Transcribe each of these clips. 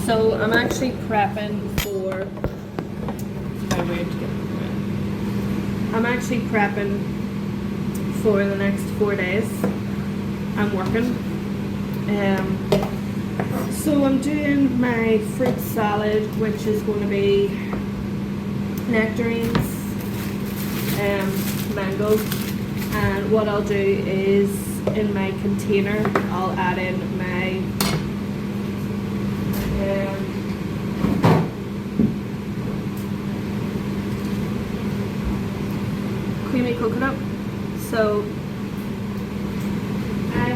So I'm actually prepping for. I'm actually prepping for the next 4 days. I'm working. So I'm doing my fruit salad, which is going to be nectarines, mango, and what I'll do is in my container I'll add in my creamy coconut. So I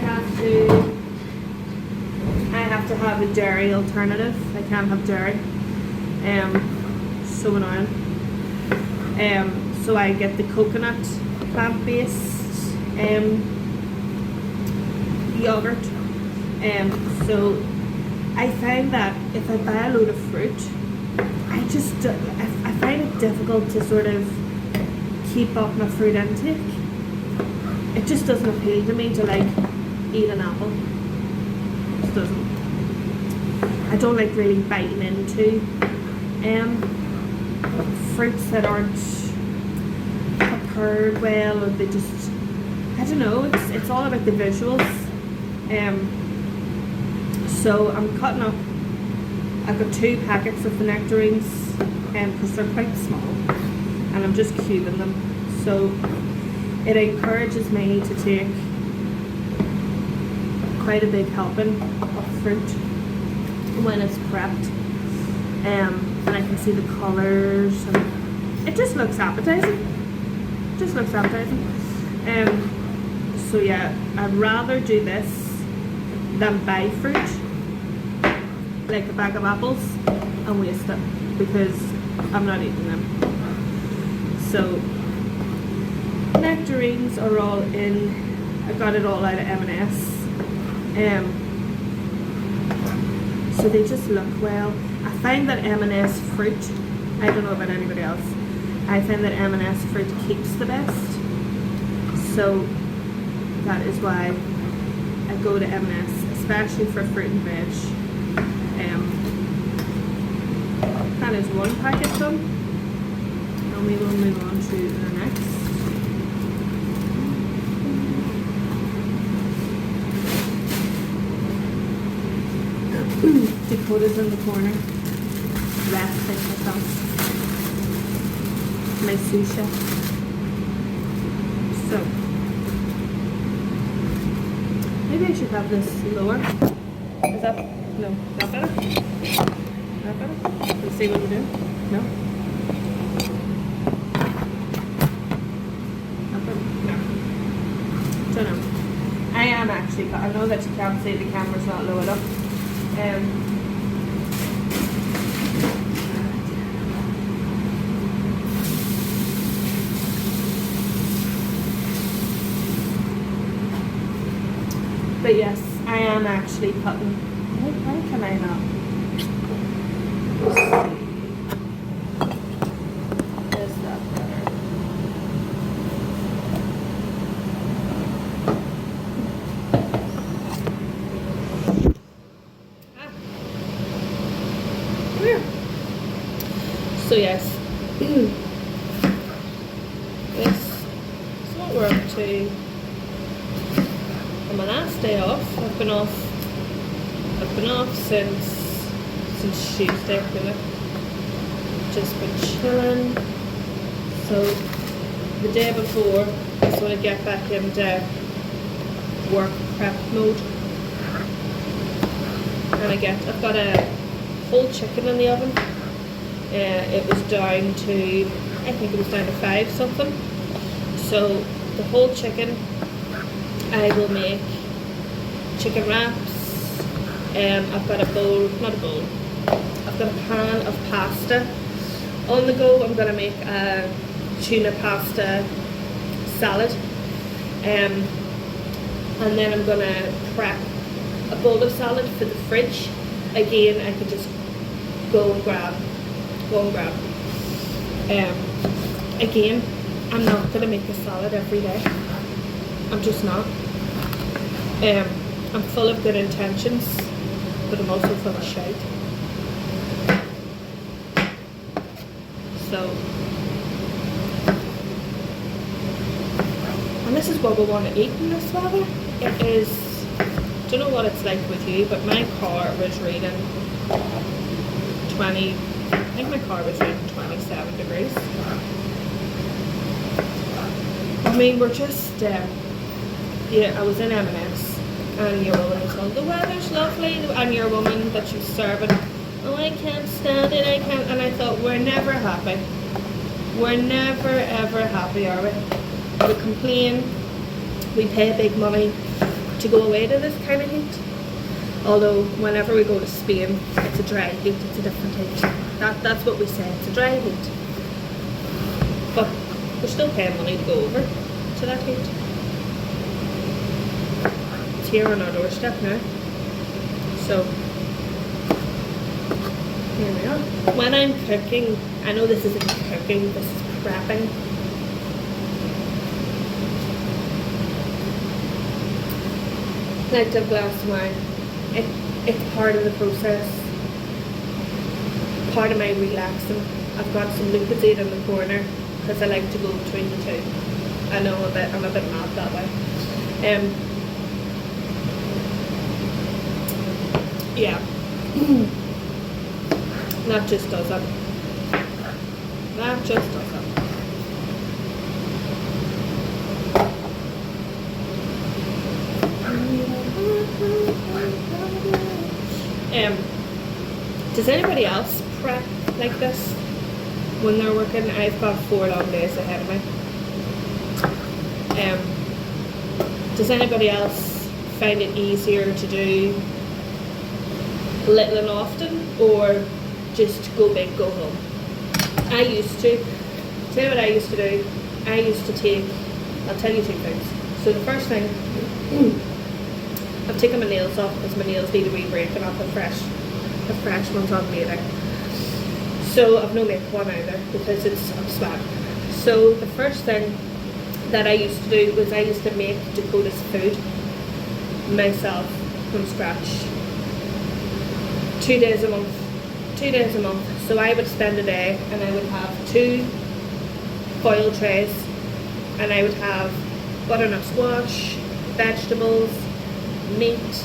have to have a dairy alternative. I can't have dairy. So annoying. So I get the coconut plant-based yogurt. So I find that if I buy a load of fruit, I find it difficult to sort of keep up my fruit intake. It just doesn't appeal to me to like eat an apple. It just doesn't. I don't like really biting into fruits that aren't prepared well, or they just, I don't know, it's all about the visuals. So I'm cutting up, I've got 2 packets of the nectarines because they're quite small, and I'm just cubing them. So it encourages me to take quite a big helping of fruit when it's prepped, and I can see the colours, and it just looks appetizing. So yeah, I'd rather do this than buy fruit, like a bag of apples, and waste it, because I'm not eating them. So nectarines are all in. I got it all out of M&S. So they just look well. I find that M&S fruit, I don't know about anybody else, I find that M&S fruit keeps the best. So that is why I go to M&S, especially for fruit and veg. That is 1 packet done. And we will move on to the next. Dakota's in the corner, resting herself. My sous chef. So maybe I should have this lower. Is that no? That better? That better? Let's see what we do. No. That better? No. Don't know. I am actually. I know that you can't see the camera's not low enough. But yes, I am actually cutting. Why can I not? Is that better? Come here. So yes, this is what we're up to. On my last day off, I've been off since Tuesday, really. Just been chilling. So the day before, I just want to get back into work prep mode. And I've got a whole chicken in the oven. It was down to, I think it was down to 5 something. So the whole chicken, I will make chicken wraps. I've got a bowl, not a bowl, I've got a pan of pasta on the go. I'm going to make a tuna pasta salad. And then I'm going to prep a bowl of salad for the fridge. Again, I can just go and grab. Again, I'm not going to make a salad every day. I'm just not. I'm full of good intentions, but I'm also full of shite. So, and this is what we want to eat in this weather. It is, don't know what it's like with you, but my car was reading 20, I think my car was reading 27 degrees. I mean, we're just, yeah, I was in M&S, and your woman was going, the weather's lovely, and your woman that she's serving, oh, I can't stand it, I can't, and I thought, we're never happy. We're never ever happy, are we? We complain, we pay big money to go away to this kind of heat. Although, whenever we go to Spain, it's a dry heat, it's a different heat. That's what we say, it's a dry heat. But we're still paying money to go over to that heat. It's here on our doorstep now. So, here we are. When I'm cooking, I know this isn't cooking, this is prepping. Like a glass of wine. It's part of the process. Part of my relaxing. I've got some Lucozade in the corner because I like to go between the two. I know I'm a bit mad that way. Yeah. That just does it. That just does it. Does anybody else prep like this when they're working? I've got 4 long days ahead of me. Does anybody else find it easier to do little and often, or just go big, go home? I used to. Tell you what I used to do. I used to take, I'll tell you 2 things. So the first thing, I've taken my nails off because my nails need a wee break and I'll put fresh ones on later. So I've no makeup on either because I'm sweating. So the first thing that I used to do was I used to make Dakota's food myself from scratch. 2 days a month. 2 days a month. So I would spend a day and I would have 2 foil trays and I would have butternut squash, vegetables, meat,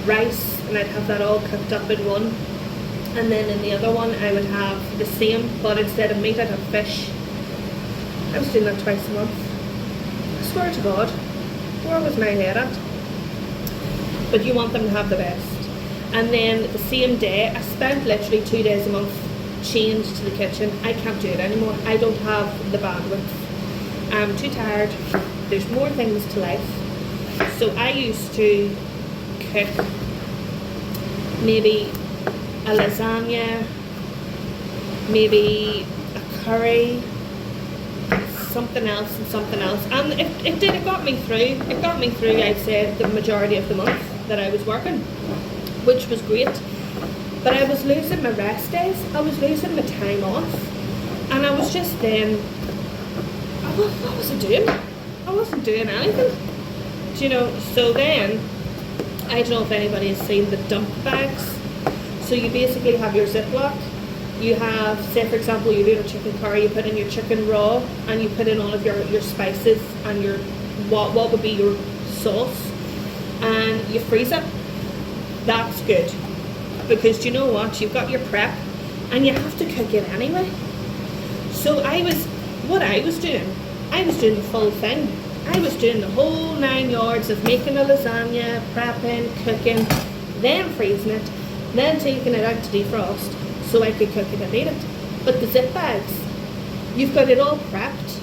rice, and I'd have that all cooked up in one. And then in the other one I would have the same, but instead of meat I'd have fish. I was doing that twice a month. I swear to God, where was my head at? But you want them to have the best. And then the same day, I spent literally 2 days a month chained to the kitchen. I can't do it anymore. I don't have the bandwidth. I'm too tired. There's more things to life. So I used to cook maybe a lasagna, maybe a curry, something else and something else. And it got me through. It got me through, I'd say, the majority of the month that I was working, which was great. But I was losing my rest days. I was losing my time off. And I was just then, what was I doing? I wasn't doing anything. Do you know, so then, I don't know if anybody has seen the dump bags. So you basically have your Ziploc. You have, say for example, you're doing a chicken curry, you put in your chicken raw, and you put in all of your spices and your, what would be your sauce, and you freeze it. That's good. Because you know what, you've got your prep, and you have to cook it anyway. So what I was doing the full thing. I was doing the whole 9 yards of making a lasagna, prepping, cooking, then freezing it, then taking it out to defrost so I could cook it and eat it. But the zip bags, you've got it all prepped,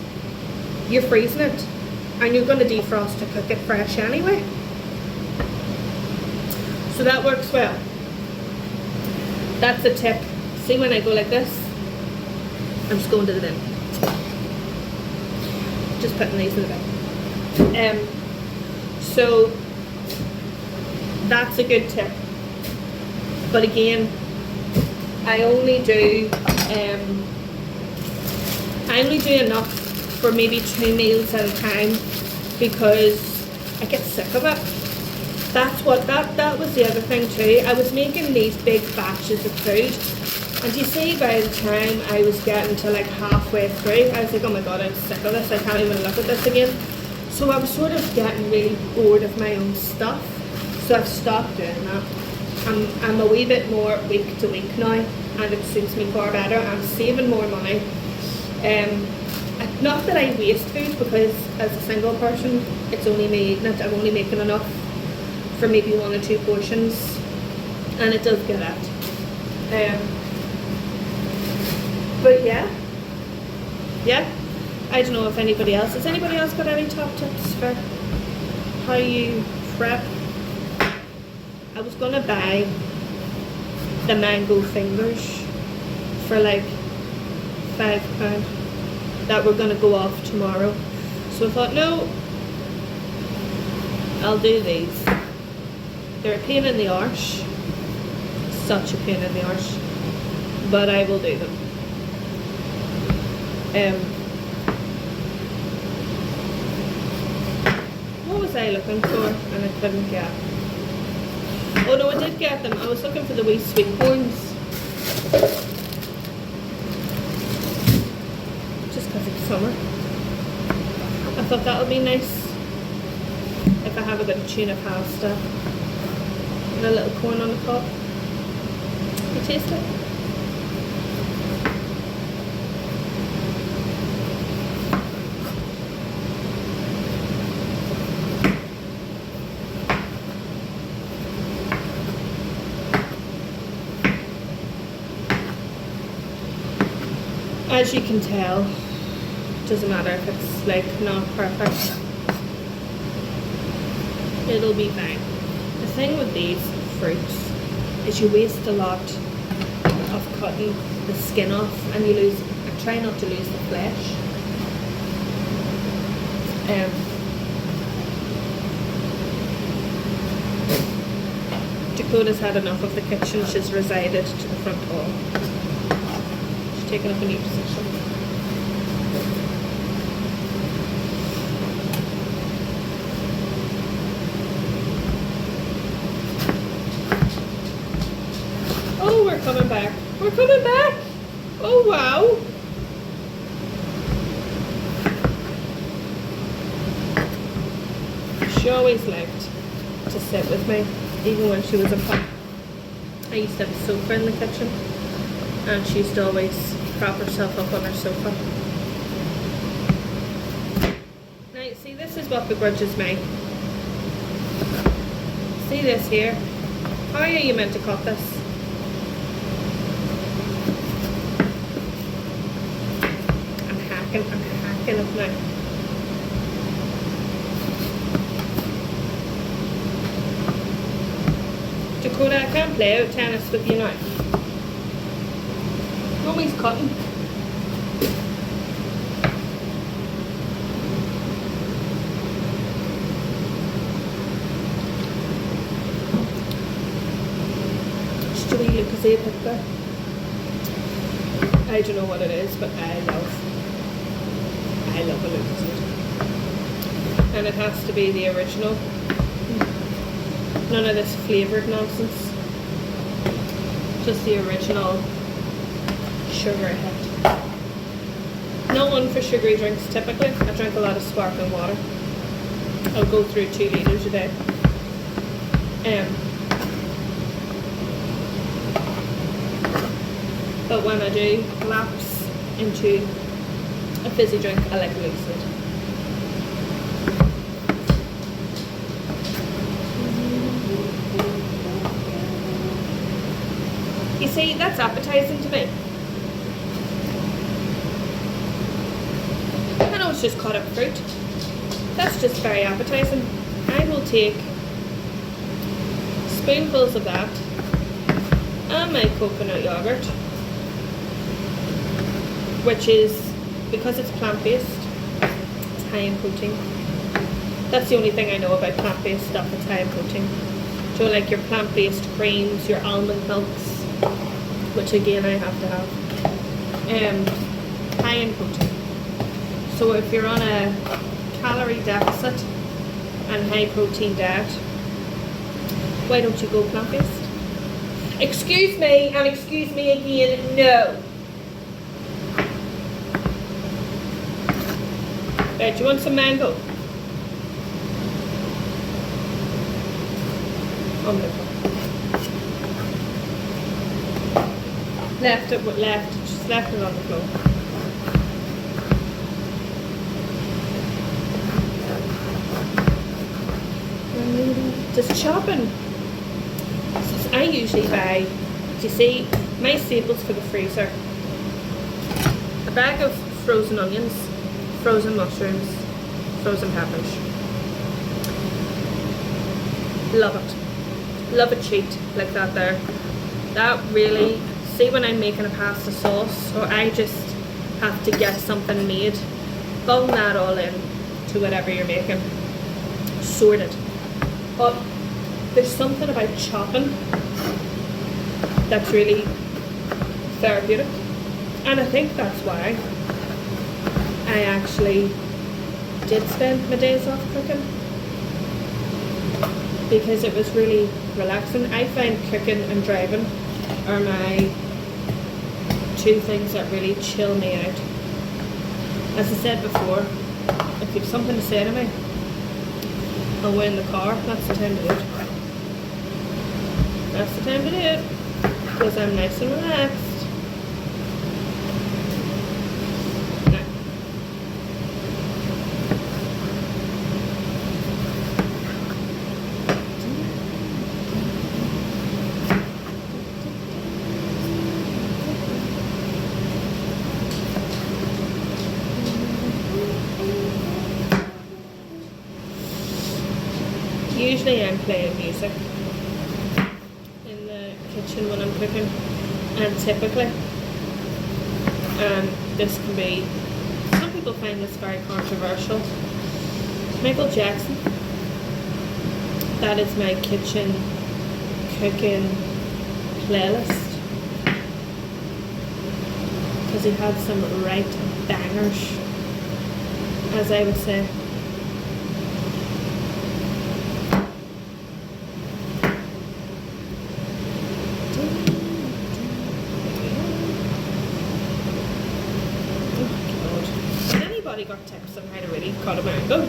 you're freezing it, and you're going to defrost to cook it fresh anyway. So that works well. That's a tip. See, when I go like this, I'm just going to the bin. Just putting these in the bin. So that's a good tip. But again, I only do enough for maybe 2 meals at a time because I get sick of it. That was the other thing too. I was making these big batches of food And you see, by the time I was getting to like halfway through, I was like, oh my god, I'm sick of this, I can't even look at this again. So I was sort of getting really bored of my own stuff, so I've stopped doing that. I'm a wee bit more week to week now, and it suits me far better. I'm saving more money. Not that I waste food, because as a single person, it's only me eating it. I'm only making enough for maybe 1 or 2 portions, and it does get out. But yeah, I don't know if anybody else, has anybody else got any top tips for how you prep? I was gonna buy the mango fingers for like £5 that were gonna go off tomorrow, so I thought, no, I'll do these. They're a pain in the arse, such a pain in the arse, but I will do them. What was I looking for and I couldn't get? Oh no, I did get them. I was looking for the wee sweet corns, just because it's summer. I thought that would be nice if I have a bit of tuna pasta and a little corn on the top. You taste it? As you can tell, it doesn't matter if it's like not perfect, it'll be fine. The thing with these fruits is you waste a lot of cutting the skin off, and you lose, I try not to lose the flesh. Dakota's had enough of the kitchen, she's resided to the front hall. Taking up a new position. Oh, we're coming back. We're coming back! Oh, wow! She always liked to sit with me, even when she was a pup. I used to have a sofa in the kitchen, and she used to always prop herself up on her sofa. Now you see, this is what begrudges me. See this here? How are you meant to cut this? I'm hacking it now. Dakota, I can't play out tennis with you now. Mommy's cutting. Just a wee Lucozade picture. I don't know what it is, but I love a Lucozade. And it has to be the original. None of this flavoured nonsense. Just the original sugar hit. Not one for sugary drinks typically. I drink a lot of sparkling water. I'll go through 2 litres a day. But when I do lapse into a fizzy drink, I like a Lucozade. You see, that's appetizing to me. I know it's just cut up fruit. That's just very appetizing. I will take spoonfuls of that and my coconut yogurt, which is, because it's plant-based, it's high in protein. That's the only thing I know about plant-based stuff, it's high in protein. So like your plant-based creams, your almond milks, which again I have to have, high in protein. So if you're on a calorie deficit and high protein diet, why don't you go plant-based? Excuse me, and excuse me again, no. Right, do you want some mango? On the floor. Left it, just left it on the floor. Just chopping. So I usually buy, do you see, my staples for the freezer. A bag of frozen onions, frozen mushrooms, frozen peppers. Love it. Love a cheat like that there. That really, see when I'm making a pasta sauce, or I just have to get something made, bung that all in to whatever you're making. Sorted. But there's something about chopping that's really therapeutic. And I think that's why I actually did spend my days off cooking. Because it was really relaxing. I find cooking and driving are my two things that really chill me out. As I said before, if you have something to say to me, and we're in the car, that's the time to do it. That's the time to do it. Because I'm nice and relaxed. Now. Usually I'm playing music in the kitchen when I'm cooking, and typically, this can be, some people find this very controversial, Michael Jackson. That is my kitchen cooking playlist, because he had some right bangers, as I would say. Got tips on how to really cut a mango.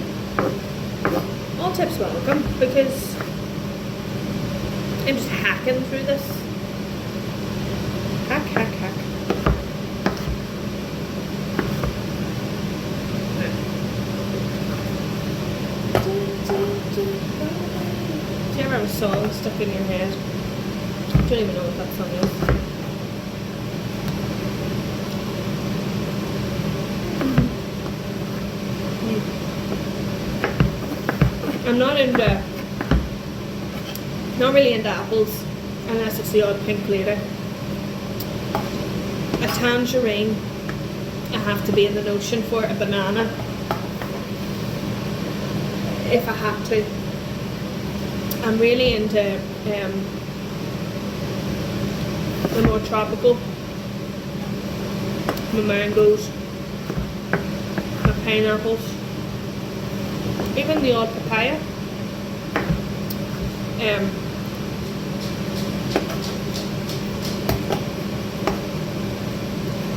All tips welcome, because I'm just hacking through this. Hack. Do you ever have a song stuck in your head? I don't even know what that song is. I'm not really into apples, unless it's the odd pink lady. A tangerine, I have to be in the notion for. A banana, if I have to. I'm really into the more tropical, my mangoes, my pineapples, even the odd papaya.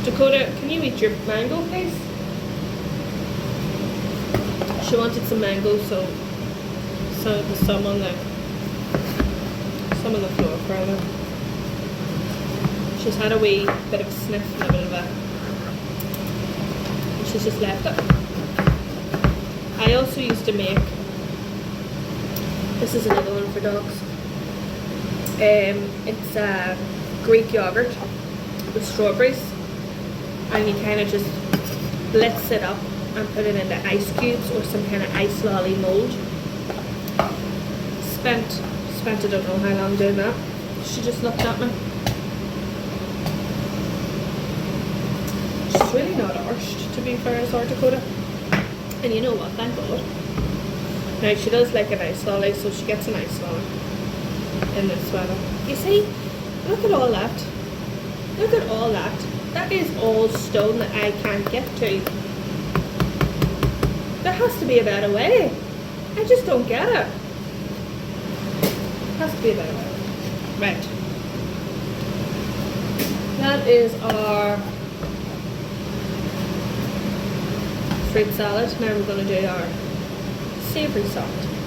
Dakota, can you eat your mango, please? She wanted some mango, so there's some on the floor further. She's had a wee bit of a sniff and a bit of a, and she's just left it. I also used to make, this is another one for dogs. It's Greek yogurt with strawberries, and you kind of just blitz it up and put it into ice cubes or some kind of ice lolly mold. Spent I don't know how long doing that. She just looked at me. She's really not arsed, to be fair, as our Dakota. And you know what, thank God. Now she does like an ice lolly, so she gets an ice lolly in this weather. You see, look at all that. Look at all that. That is all stone that I can't get to. There has to be a better way. I just don't get it. Has to be a better way. Right. that is our fruit salad. Now we're going to do our savoury salad.